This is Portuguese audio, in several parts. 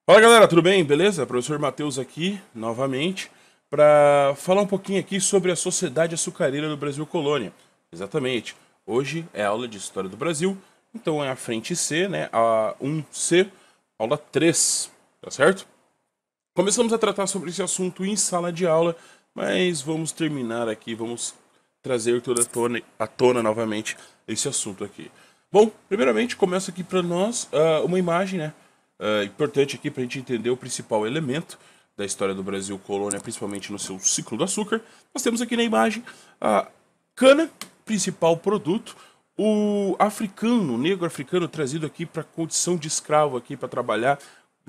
Fala galera, tudo bem? Beleza? Professor Matheus aqui, novamente, para falar um pouquinho aqui sobre a Sociedade Açucareira do Brasil Colônia. Exatamente. Hoje é aula de História do Brasil, então é a frente C, né? A 1C, aula 3, tá certo? Começamos a tratar sobre esse assunto em sala de aula, mas vamos terminar aqui, vamos trazer toda à tona novamente esse assunto aqui. Bom, primeiramente começa aqui para nós uma imagem, né? Importante aqui para a gente entender o principal elemento da história do Brasil colônia, principalmente no seu ciclo do açúcar. Nós temos aqui na imagem a cana, principal produto, o africano, o negro africano trazido aqui para a condição de escravo aqui para trabalhar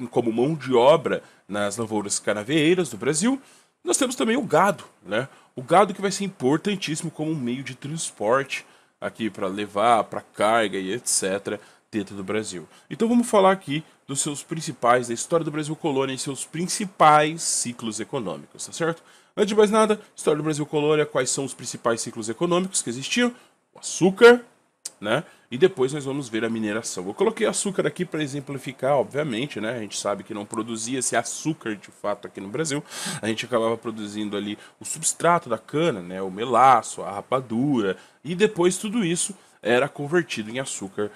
como mão de obra nas lavouras canaveeiras do Brasil. Nós temos também o gado, né? O gado que vai ser importantíssimo como um meio de transporte aqui para levar, para carga e etc. dentro do Brasil. Então vamos falar aqui dos seus principais, da história do Brasil colônia e seus principais ciclos econômicos, tá certo? Antes de mais nada, história do Brasil colônia, quais são os principais ciclos econômicos que existiam? O açúcar, né? E depois nós vamos ver a mineração. Eu coloquei açúcar aqui para exemplificar, obviamente, né? A gente sabe que não produzia esse açúcar de fato aqui no Brasil. A gente acabava produzindo ali o substrato da cana, né? O melaço, a rapadura, e depois tudo isso era convertido em açúcar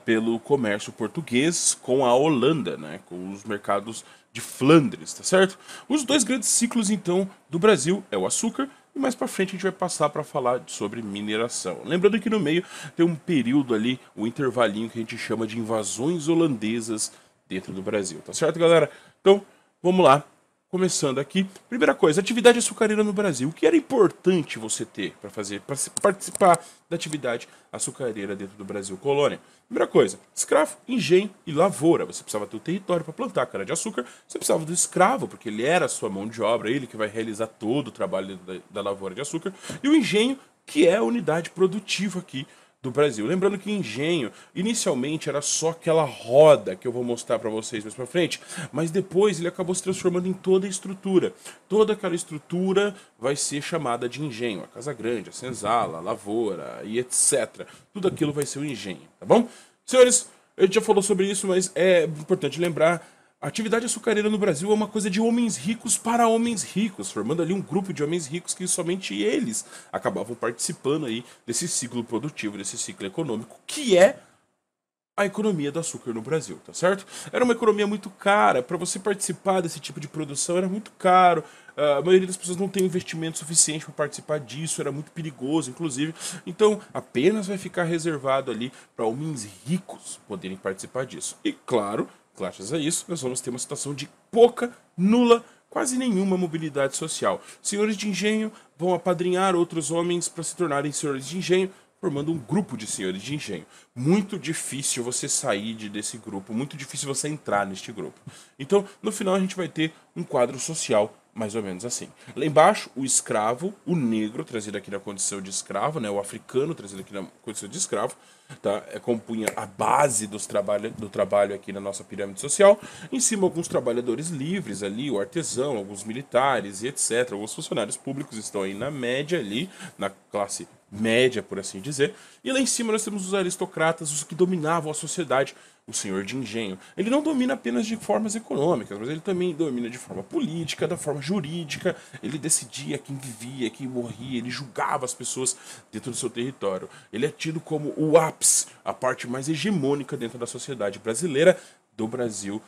pelo comércio português com a Holanda, né? Com os mercados de Flandres, tá certo? Os dois grandes ciclos, então, do Brasil é o açúcar, e mais para frente a gente vai passar para falar sobre mineração. Lembrando que no meio tem um período ali, um intervalinho que a gente chama de invasões holandesas dentro do Brasil, tá certo, galera? Então, vamos lá. Começando aqui, primeira coisa, atividade açucareira no Brasil. O que era importante você ter para fazer, para participar da atividade açucareira dentro do Brasil colônia? Primeira coisa, escravo, engenho e lavoura. Você precisava ter o território para plantar cana-de-açúcar, você precisava do escravo, porque ele era a sua mão de obra, ele que vai realizar todo o trabalho da lavoura de açúcar, e o engenho, que é a unidade produtiva aqui do Brasil. Lembrando que engenho inicialmente era só aquela roda que eu vou mostrar para vocês mais para frente, mas depois ele acabou se transformando em toda a estrutura. Toda aquela estrutura vai ser chamada de engenho, a casa grande, a senzala, a lavoura e etc. Tudo aquilo vai ser o engenho, tá bom? Senhores, a gente já falou sobre isso, mas é importante lembrar. A atividade açucareira no Brasil é uma coisa de homens ricos para homens ricos, formando ali um grupo de homens ricos que somente eles acabavam participando aí desse ciclo produtivo, desse ciclo econômico, que é a economia do açúcar no Brasil, tá certo? Era uma economia muito cara, para você participar desse tipo de produção era muito caro, a maioria das pessoas não tem investimento suficiente para participar disso, era muito perigoso, inclusive, então apenas vai ficar reservado ali para homens ricos poderem participar disso. E claro, graças a isso, nós vamos ter uma situação de pouca, nula, quase nenhuma mobilidade social. Senhores de engenho vão apadrinhar outros homens para se tornarem senhores de engenho, formando um grupo de senhores de engenho. Muito difícil você sair desse grupo, muito difícil você entrar neste grupo. Então, no final, a gente vai ter um quadro social mais ou menos assim. Lá embaixo, o escravo, o negro, trazido aqui na condição de escravo, né? O africano, trazido aqui na condição de escravo, tá? Compunha a base do trabalho aqui na nossa pirâmide social. Em cima, alguns trabalhadores livres ali, o artesão, alguns militares e etc. Alguns funcionários públicos estão aí na média ali, na classe média, por assim dizer. E lá em cima nós temos os aristocratas, os que dominavam a sociedade, o senhor de engenho. Ele não domina apenas de formas econômicas, mas ele também domina de forma política, da forma jurídica. Ele decidia quem vivia, quem morria, ele julgava as pessoas dentro do seu território. Ele é tido como o ápice, a parte mais hegemônica dentro da sociedade brasileira, do Brasil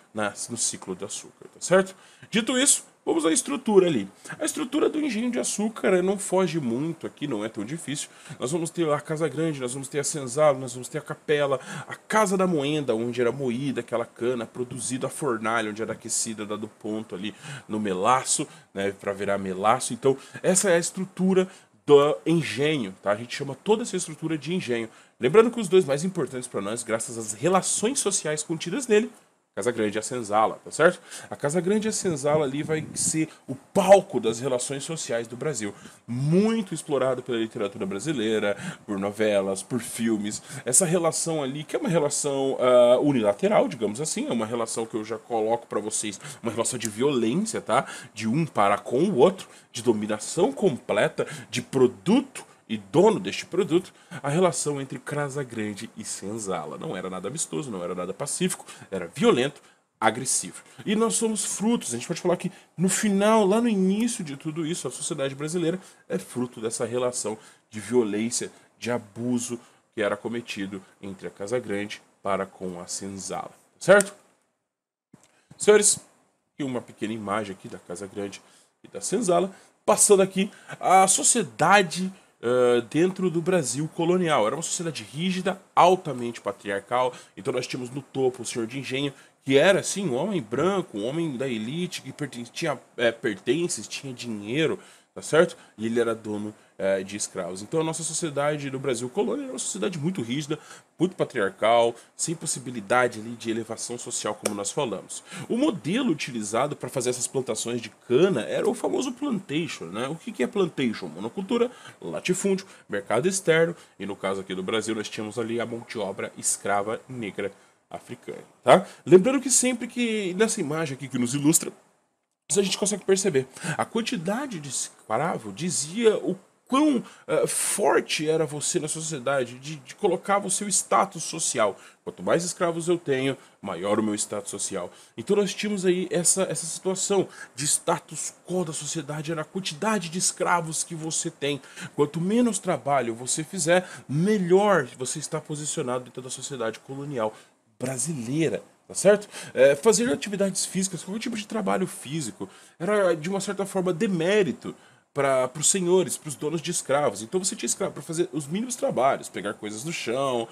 no ciclo do açúcar, tá certo? Dito isso, vamos à estrutura ali. A estrutura do engenho de açúcar não foge muito aqui, não é tão difícil. Nós vamos ter a casa grande, nós vamos ter a senzala, nós vamos ter a capela, a casa da moenda, onde era moída aquela cana, produzida a fornalha, onde era aquecida, dado ponto ali no melaço, né, para virar melaço. Então, essa é a estrutura do engenho, tá? A gente chama toda essa estrutura de engenho. Lembrando que os dois mais importantes para nós, graças às relações sociais contidas nele, Casa Grande e a senzala, tá certo? A Casa Grande e a senzala ali vai ser o palco das relações sociais do Brasil. Muito explorado pela literatura brasileira, por novelas, por filmes. Essa relação ali, que é uma relação unilateral, digamos assim, é uma relação que eu já coloco para vocês, uma relação de violência, tá? De um para com o outro, de dominação completa, de produto e dono deste produto, a relação entre Casagrande e Senzala. Não era nada amistoso, não era nada pacífico, era violento, agressivo. E nós somos frutos, a gente pode falar que no final, lá no início de tudo isso, a sociedade brasileira é fruto dessa relação de violência, de abuso que era cometido entre a Casagrande para com a Senzala, certo? Senhores, aqui uma pequena imagem aqui da Casagrande e da Senzala, passando aqui a sociedade dentro do Brasil colonial. Era uma sociedade rígida, altamente patriarcal. Então nós tínhamos no topo o senhor de engenho, que era assim um homem branco, um homem da elite, que tinha pertences, tinha dinheiro, tá certo? E ele era dono de escravos. Então a nossa sociedade do Brasil colônia era uma sociedade muito rígida, muito patriarcal, sem possibilidade ali de elevação social, como nós falamos. O modelo utilizado para fazer essas plantações de cana era o famoso plantation, né? O que é plantation? Monocultura, latifúndio, mercado externo, e no caso aqui do Brasil nós tínhamos ali a mão de obra escrava negra africana, tá? Lembrando que sempre que nessa imagem aqui que nos ilustra, a gente consegue perceber a quantidade de escravo dizia o quão forte era você na sociedade, de colocar o seu status social. Quanto mais escravos eu tenho, maior o meu status social. Então nós tínhamos aí essa situação de status quo da sociedade, era a quantidade de escravos que você tem. Quanto menos trabalho você fizer, melhor você está posicionado dentro da sociedade colonial brasileira. Tá certo? Fazer atividades físicas, qualquer tipo de trabalho físico, era de uma certa forma demérito para os senhores, para os donos de escravos. Então você tinha escravo para fazer os mínimos trabalhos, pegar coisas no chão.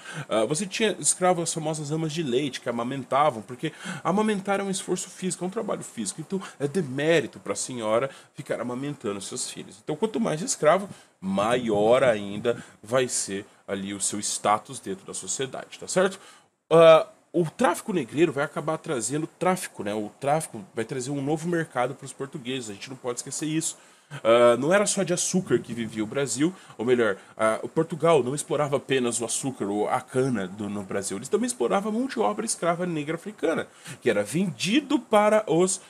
Você tinha escravos, as famosas amas de leite, que amamentavam, porque amamentar é um esforço físico, é um trabalho físico. Então é demérito para a senhora ficar amamentando seus filhos. Então quanto mais escravo, maior ainda vai ser ali o seu status dentro da sociedade, tá certo? O tráfico negreiro vai acabar trazendo tráfico, né? O tráfico vai trazer um novo mercado para os portugueses, a gente não pode esquecer isso. Não era só de açúcar que vivia o Brasil, ou melhor, o Portugal não explorava apenas o açúcar ou a cana no Brasil, eles também exploravam a mão de obra escrava negra africana, que era vendido para os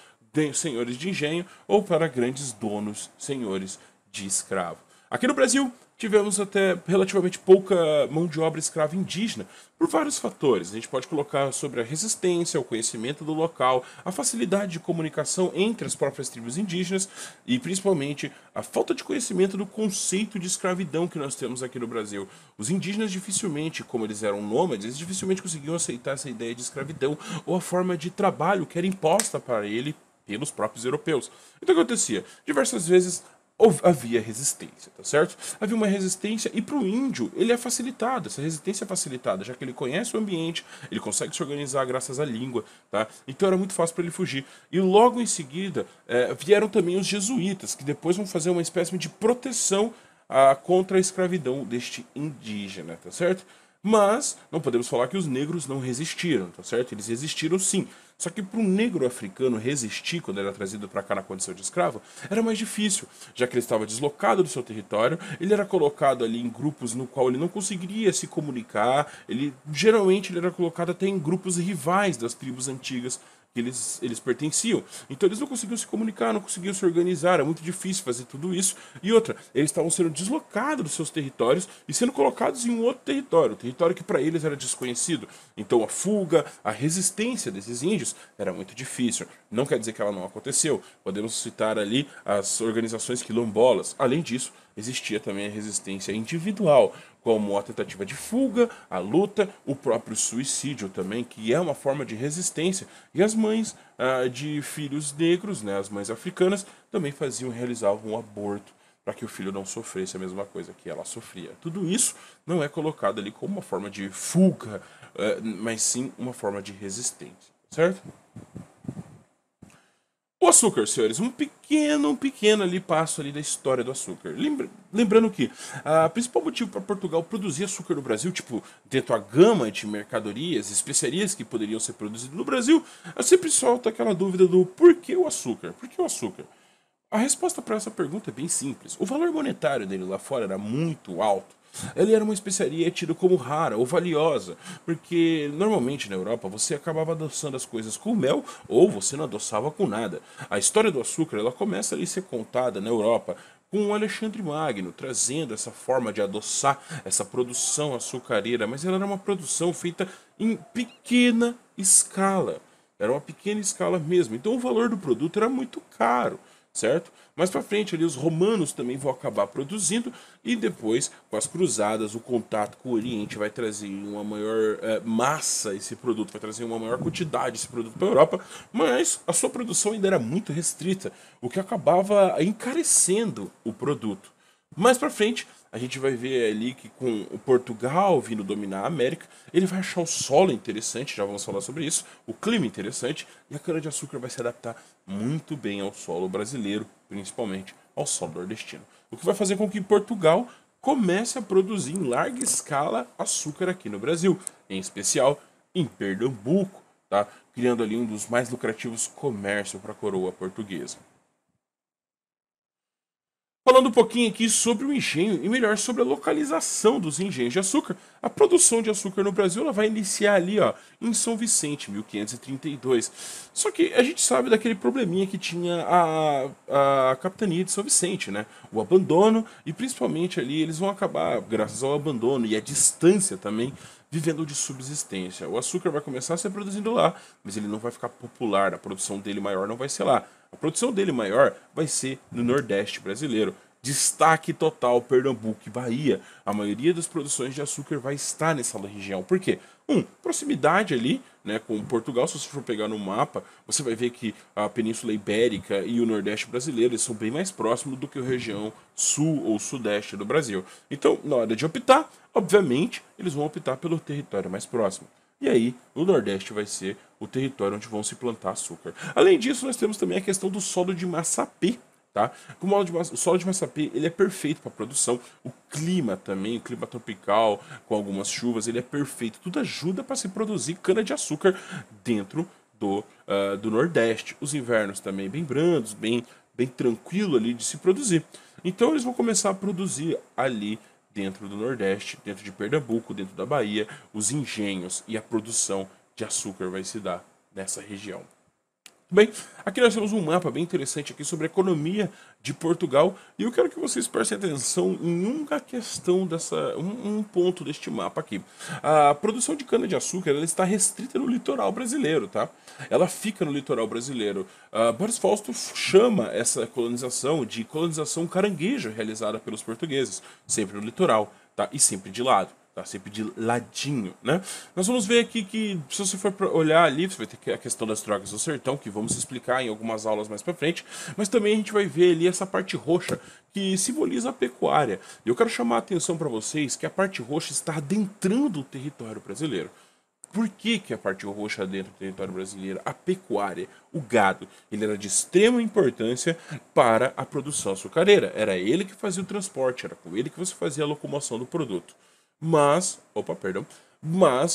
senhores de engenho ou para grandes donos, senhores de escravo. Aqui no Brasil, tivemos até relativamente pouca mão de obra escrava indígena, por vários fatores. A gente pode colocar sobre a resistência, o conhecimento do local, a facilidade de comunicação entre as próprias tribos indígenas e, principalmente, a falta de conhecimento do conceito de escravidão que nós temos aqui no Brasil. Os indígenas dificilmente, como eles eram nômades, eles dificilmente conseguiam aceitar essa ideia de escravidão ou a forma de trabalho que era imposta para ele pelos próprios europeus. Então o que acontecia? Diversas vezes havia resistência, tá certo? Havia uma resistência e para o índio ele é facilitado, essa resistência é facilitada, já que ele conhece o ambiente, ele consegue se organizar graças à língua, tá? Então era muito fácil para ele fugir. E logo em seguida vieram também os jesuítas, que depois vão fazer uma espécie de proteção contra a escravidão deste indígena, tá certo? Mas não podemos falar que os negros não resistiram, tá certo? Eles resistiram sim. Só que para um negro africano resistir quando ele era trazido para cá na condição de escravo, era mais difícil, já que ele estava deslocado do seu território, ele era colocado ali em grupos no qual ele não conseguiria se comunicar, geralmente ele era colocado até em grupos rivais das tribos antigas que eles pertenciam. Então eles não conseguiam se comunicar, não conseguiam se organizar, era muito difícil fazer tudo isso. E outra, eles estavam sendo deslocados dos seus territórios e sendo colocados em um outro território, território que para eles era desconhecido. Então a fuga, a resistência desses índios era muito difícil. Não quer dizer que ela não aconteceu. Podemos citar ali as organizações quilombolas. Além disso, existia também a resistência individual, como a tentativa de fuga, a luta, o próprio suicídio também, que é uma forma de resistência. E as mães de filhos negros, né, as mães africanas, também realizavam um aborto para que o filho não sofresse a mesma coisa que ela sofria. Tudo isso não é colocado ali como uma forma de fuga, mas sim uma forma de resistência, certo? O açúcar, senhores, um pequeno ali passo ali da história do açúcar. Lembrando que o principal motivo para Portugal produzir açúcar no Brasil, tipo, dentro da gama de mercadorias, especiarias que poderiam ser produzidas no Brasil, sempre solta aquela dúvida do por que o açúcar? Por que o açúcar? A resposta para essa pergunta é bem simples. O valor monetário dele lá fora era muito alto. Ele era uma especiaria tida como rara ou valiosa, porque normalmente na Europa você acabava adoçando as coisas com mel ou você não adoçava com nada. A história do açúcar ela começa ali a ser contada na Europa com o Alexandre Magno, trazendo essa forma de adoçar essa produção açucareira, mas ela era uma produção feita em pequena escala. Era uma pequena escala mesmo. Então o valor do produto era muito caro, certo? Mais para frente ali os romanos também vão acabar produzindo e depois com as cruzadas o contato com o Oriente vai trazer uma maior massa esse produto, vai trazer uma maior quantidade esse produto para a Europa, mas a sua produção ainda era muito restrita, o que acabava encarecendo o produto. Mais pra frente, a gente vai ver ali que com o Portugal vindo dominar a América, ele vai achar o solo interessante, já vamos falar sobre isso, o clima interessante, e a cana-de-açúcar vai se adaptar muito bem ao solo brasileiro, principalmente ao solo nordestino. O que vai fazer com que Portugal comece a produzir em larga escala açúcar aqui no Brasil, em especial em Pernambuco, tá? Criando ali um dos mais lucrativos comércios para a coroa portuguesa. Falando um pouquinho aqui sobre o engenho e melhor sobre a localização dos engenhos de açúcar, a produção de açúcar no Brasil ela vai iniciar ali ó, em São Vicente, 1532. Só que a gente sabe daquele probleminha que tinha a capitania de São Vicente, né? O abandono e principalmente ali eles vão acabar, graças ao abandono e à distância também, vivendo de subsistência. O açúcar vai começar a ser produzido lá, mas ele não vai ficar popular, a produção dele maior não vai ser lá. A produção dele maior vai ser no Nordeste brasileiro. Destaque total Pernambuco e Bahia. A maioria das produções de açúcar vai estar nessa região. Por quê? Proximidade ali, né, com Portugal. Se você for pegar no mapa, você vai ver que a Península Ibérica e o Nordeste brasileiro eles são bem mais próximos do que a região sul ou sudeste do Brasil. Então, na hora de optar, obviamente, eles vão optar pelo território mais próximo. E aí, o Nordeste vai ser o território onde vão se plantar açúcar. Além disso, nós temos também a questão do solo de Massapê, tá? O solo de Massapê, ele é perfeito para produção. O clima também, o clima tropical, com algumas chuvas, ele é perfeito. Tudo ajuda para se produzir cana-de-açúcar dentro do Nordeste. Os invernos também bem brandos, bem tranquilo ali de se produzir. Então, eles vão começar a produzir ali dentro do Nordeste, dentro de Pernambuco, dentro da Bahia, os engenhos e a produção de açúcar vai se dar nessa região. Bem, aqui nós temos um mapa bem interessante aqui sobre a economia de Portugal e eu quero que vocês prestem atenção em uma questão um ponto deste mapa aqui. A produção de cana-de-açúcar ela está restrita no litoral brasileiro, tá? Ela fica no litoral brasileiro. Boris Fausto chama essa colonização de colonização carangueja realizada pelos portugueses, sempre no litoral, tá? E sempre de lado. Tá sempre de ladinho, né? Nós vamos ver aqui que, se você for olhar ali, você vai ter a questão das drogas do sertão, que vamos explicar em algumas aulas mais pra frente, mas também a gente vai ver ali essa parte roxa, que simboliza a pecuária. E eu quero chamar a atenção para vocês que a parte roxa está adentrando o território brasileiro. Por que a parte roxa dentro do território brasileiro? A pecuária, o gado, ele era de extrema importância para a produção açucareira. Era ele que fazia o transporte, era com ele que você fazia a locomoção do produto. Mas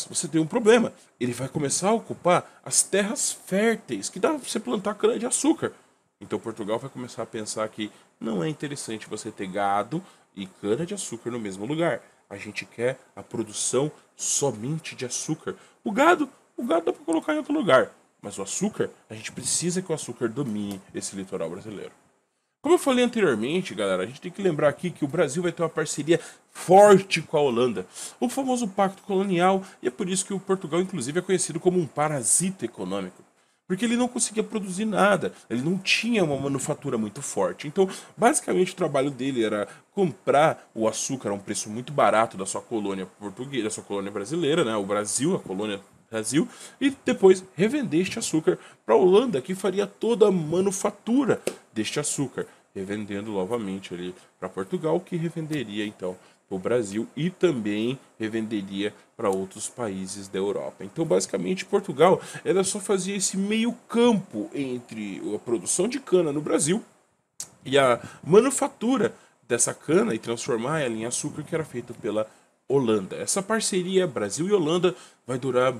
você tem um problema. Ele vai começar a ocupar as terras férteis que dá para você plantar cana-de-açúcar. Então Portugal vai começar a pensar que não é interessante você ter gado e cana-de-açúcar no mesmo lugar. A gente quer a produção somente de açúcar. O gado dá para colocar em outro lugar. Mas o açúcar, a gente precisa que o açúcar domine esse litoral brasileiro. Como eu falei anteriormente, galera, a gente tem que lembrar aqui que o Brasil vai ter uma parceria forte com a Holanda, o famoso pacto colonial, e é por isso que o Portugal, inclusive, é conhecido como um parasita econômico. Porque ele não conseguia produzir nada, ele não tinha uma manufatura muito forte. Então, basicamente, o trabalho dele era comprar o açúcar a um preço muito barato da sua colônia portuguesa, da sua colônia brasileira, né? O Brasil, a colônia Brasil, e depois revender este açúcar para a Holanda, que faria toda a manufatura deste açúcar, revendendo novamente ali para Portugal, que revenderia então para o Brasil e também revenderia para outros países da Europa. Então, basicamente, Portugal ela só fazia esse meio campo entre a produção de cana no Brasil e a manufatura dessa cana e transformar ela em açúcar que era feito pela Holanda. Essa parceria Brasil e Holanda vai durar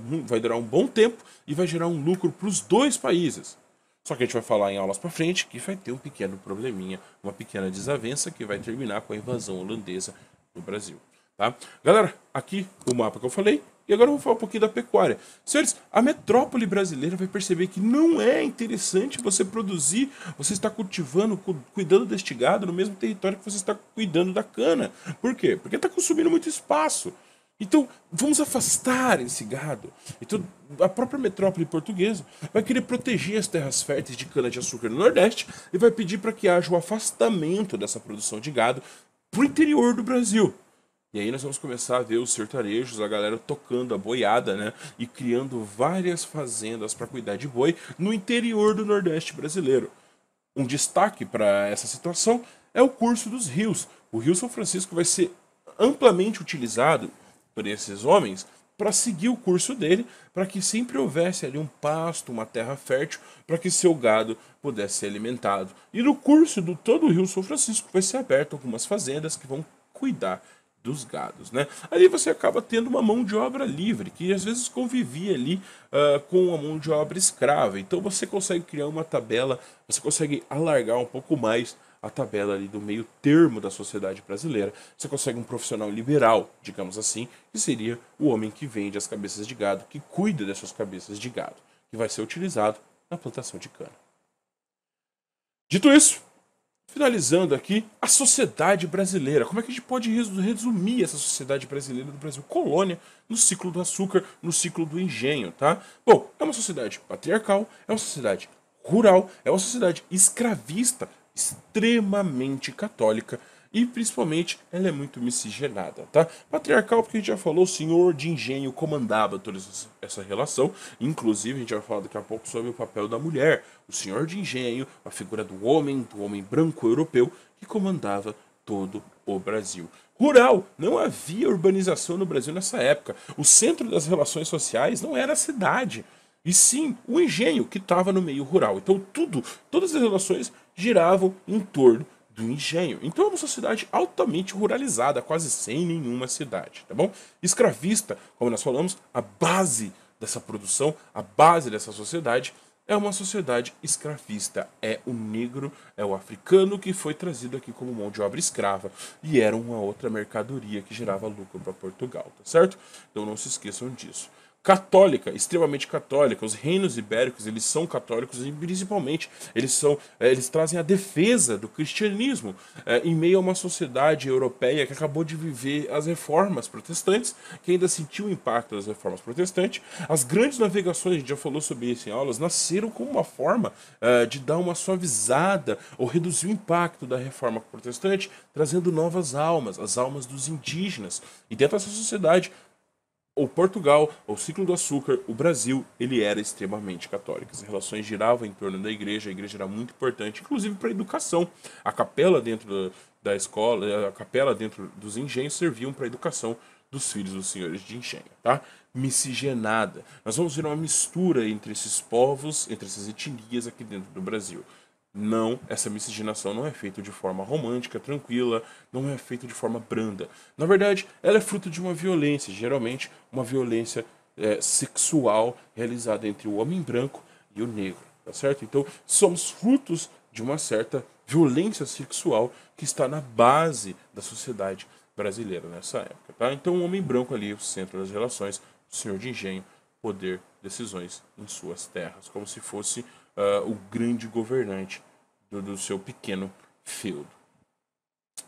um bom tempo e vai gerar um lucro para os dois países. Só que a gente vai falar em aulas para frente que vai ter um pequeno probleminha, uma pequena desavença que vai terminar com a invasão holandesa no Brasil. tá? Galera, aqui o mapa que eu falei, e agora eu vou falar um pouquinho da pecuária. Senhores, a metrópole brasileira vai perceber que não é interessante você produzir, você está cultivando, cuidando deste gado no mesmo território que você está cuidando da cana. Por quê? Porque está consumindo muito espaço. Então, vamos afastar esse gado. Então, a própria metrópole portuguesa vai querer proteger as terras férteis de cana-de-açúcar no Nordeste e vai pedir para que haja o afastamento dessa produção de gado para o interior do Brasil. E aí nós vamos começar a ver os sertanejos, a galera tocando a boiada, né? E criando várias fazendas para cuidar de boi no interior do Nordeste brasileiro. Um destaque para essa situação é o curso dos rios. O Rio São Francisco vai ser amplamente utilizado por esses homens para seguir o curso dele, para que sempre houvesse ali um pasto, uma terra fértil, para que seu gado pudesse ser alimentado. E no curso do todo o Rio São Francisco vai ser aberto algumas fazendas que vão cuidar dos gados, né? Ali você acaba tendo uma mão de obra livre, que às vezes convivia ali com a mão de obra escrava. Então você consegue criar uma tabela, você consegue alargar um pouco mais a tabela ali do meio termo da sociedade brasileira. Você consegue um profissional liberal, digamos assim, que seria o homem que vende as cabeças de gado, que cuida dessas cabeças de gado, que vai ser utilizado na plantação de cana. Dito isso, finalizando aqui, a sociedade brasileira. Como é que a gente pode resumir essa sociedade brasileira do Brasil colônia no ciclo do açúcar, no ciclo do engenho, tá? Bom, é uma sociedade patriarcal, é uma sociedade rural, é uma sociedade escravista, extremamente católica e principalmente ela é muito miscigenada, tá? Patriarcal porque a gente já falou, o senhor de engenho comandava toda essa relação, inclusive a gente vai falar daqui a pouco sobre o papel da mulher, o senhor de engenho, a figura do homem branco europeu que comandava todo o Brasil. Rural, não havia urbanização no Brasil nessa época. O centro das relações sociais não era a cidade, e sim o engenho que estava no meio rural. Então todas as relações giravam em torno do engenho. Então é uma sociedade altamente ruralizada, quase sem nenhuma cidade, tá bom? Escravista, como nós falamos, a base dessa produção, a base dessa sociedade é uma sociedade escravista. É o negro, é o africano que foi trazido aqui como mão de obra escrava e era uma outra mercadoria que gerava lucro para Portugal, tá certo? Então não se esqueçam disso. Católica, extremamente católica. Os reinos ibéricos, eles são católicos e principalmente eles trazem a defesa do cristianismo em meio a uma sociedade europeia que acabou de viver as reformas protestantes, que ainda sentiu o impacto das reformas protestantes. As grandes navegações, a gente já falou sobre isso em aulas, nasceram como uma forma de dar uma suavizada ou reduzir o impacto da reforma protestante, trazendo novas almas, as almas dos indígenas. E dentro dessa sociedade, o Portugal, o ciclo do açúcar, o Brasil, ele era extremamente católico. As relações giravam em torno da igreja, a igreja era muito importante, inclusive para a educação. A capela dentro da escola, a capela dentro dos engenhos serviam para a educação dos filhos dos senhores de engenho, tá? Miscigenada. Nós vamos ver uma mistura entre esses povos, entre essas etnias aqui dentro do Brasil. Não, essa miscigenação não é feita de forma romântica, tranquila, não é feita de forma branda. Na verdade, ela é fruto de uma violência, geralmente uma violência sexual realizada entre o homem branco e o negro, tá certo? Então, somos frutos de uma certa violência sexual que está na base da sociedade brasileira nessa época, tá? Então, o homem branco ali, o centro das relações, o senhor de engenho, poder, decisões em suas terras, como se fosse o grande governante do seu pequeno feudo.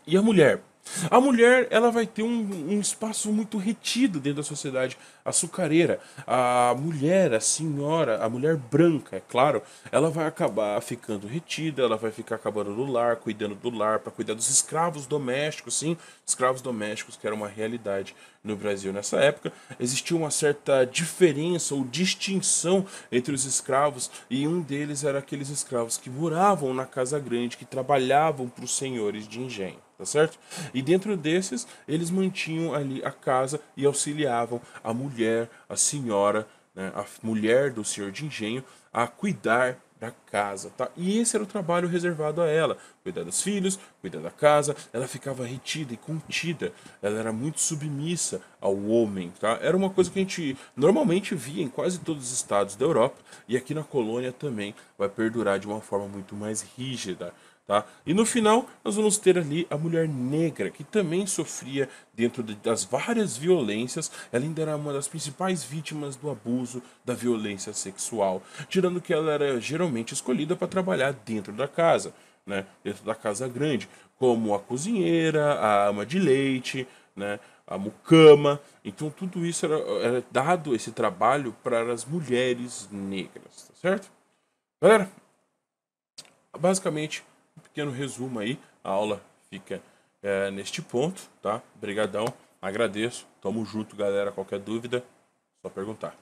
E a mulher? A mulher ela vai ter um espaço muito retido dentro da sociedade açucareira. A mulher, a senhora, a mulher branca, é claro, ela vai acabar ficando retida, ela vai ficar acabando no lar, cuidando do lar, para cuidar dos escravos domésticos, sim, escravos domésticos que era uma realidade no Brasil nessa época. Existia uma certa diferença ou distinção entre os escravos e um deles era aqueles escravos que moravam na casa grande, que trabalhavam para os senhores de engenho. Tá certo? E dentro desses, eles mantinham ali a casa e auxiliavam a mulher, a senhora, né, a mulher do senhor de engenho, a cuidar da casa, tá? E esse era o trabalho reservado a ela, cuidar dos filhos, cuidar da casa. Ela ficava retida e contida, ela era muito submissa ao homem, tá? Era uma coisa que a gente normalmente via em quase todos os estados da Europa e aqui na colônia também vai perdurar de uma forma muito mais rígida. tá? E no final, nós vamos ter ali a mulher negra, que também sofria dentro das várias violências. Ela ainda era uma das principais vítimas do abuso, da violência sexual, tirando que ela era geralmente escolhida para trabalhar dentro da casa, né? Dentro da casa grande, como a cozinheira, a ama de leite, né? A mucama. Então tudo isso era dado esse trabalho para as mulheres negras, tá certo? Galera, basicamente, um pequeno resumo aí, a aula fica neste ponto, tá? Obrigadão, agradeço, tamo junto, galera, qualquer dúvida, só perguntar.